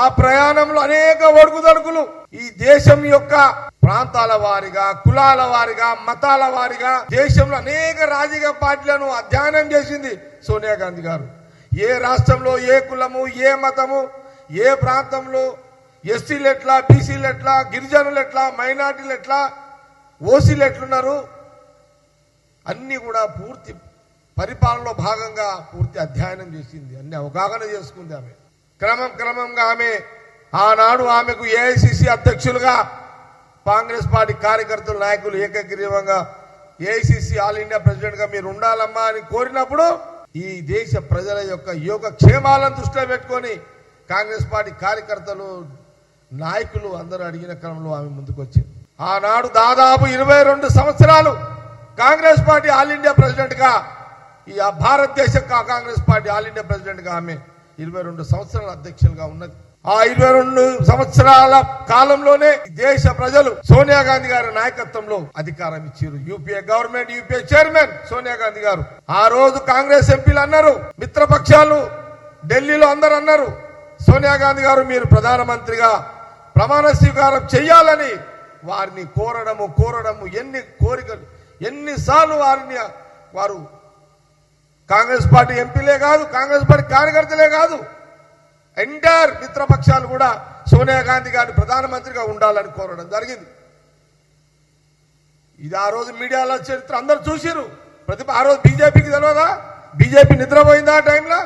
ఆ ప్రయాణంలో అనేక ఒడుకుదొడుకులు ఈ దేశం యొక్క ప్రాంతాల వారిగా, కులాల వారిగా, మతాల వారిగా దేశంలో అనేక రాజకీయ పార్టీలను అధ్యయనం చేసింది సోనియా గాంధీ గారు. ఏ రాష్ట్రంలో ఏ కులము, ఏ మతము, ఏ ప్రాంతంలో ఎస్సీలు ఎట్లా, బీసీలు ఎట్లా, గిరిజనులు ఎట్లా, మైనార్టీలు ఎట్లా, ఓసీలు ఎట్లున్నారు అన్ని కూడా పూర్తి పరిపాలనలో భాగంగా పూర్తి అధ్యయనం చేసింది, అన్ని అవగాహన చేసుకుంది ఆమె. క్రమంగా ఆమె ఆనాడు ఆమెకు ఏఐసిసి అధ్యక్షులుగా కాంగ్రెస్ పార్టీ కార్యకర్తలు, నాయకులు ఏకగ్రీవంగా ఏఐసిసి ఆల్ ఇండియా ప్రెసిడెంట్ గా మీరు ఉండాలమ్మా అని కోరినప్పుడు ఈ దేశ ప్రజల యొక్క యోగక్షేమాలను దృష్టిలో పెట్టుకొని కాంగ్రెస్ పార్టీ కార్యకర్తలు, నాయకులు అందరూ అడిగిన క్రమంలో ఆమె ముందుకు వచ్చింది. ఆనాడు దాదాపు 22 సంవత్సరాలు Congress party all India president గా, ఈ భారతదేశ Congress party all India president గా ఆమె 22 సంవత్సరాల అధ్యక్షులుగా ఉన్నది. ఆ 22 సంవత్సరాల కాలంలోనే దేశ ప్రజలు సోనియా గాంధీ గారి నాయకత్వంలో అధికారం ఇచ్చారు. UPA government, UPA chairman Sonia Gandhi గారు. ఆ రోజు కాంగ్రెస్ ఎంపీలు అన్నారు, మిత్రపక్షాలు ఢిల్లీలో అందరూ అన్నారు, సోనియా గాంధీ గారు మీరు ప్రధానమంత్రిగా ప్రమాణ స్వీకారం చెయ్యాలని వారిని కోరడము ఎన్ని కోరికలు, ఎన్నిసార్లు వారు కాంగ్రెస్ పార్టీ ఎంపీలే కాదు, కాంగ్రెస్ పార్టీ కార్యకర్తలే కాదు, ఎంటైర్ మిత్రపక్షాలు కూడా సోనియా గాంధీ గారిని ప్రధానమంత్రిగా ఉండాలని కోరడం జరిగింది. ఇది ఆ రోజు మీడియాలో చరిత్ర అందరూ చూసిరు. ఆ రోజు బీజేపీకి తెలియదా? బీజేపీ నిద్రపోయిందా ఆ టైంలో?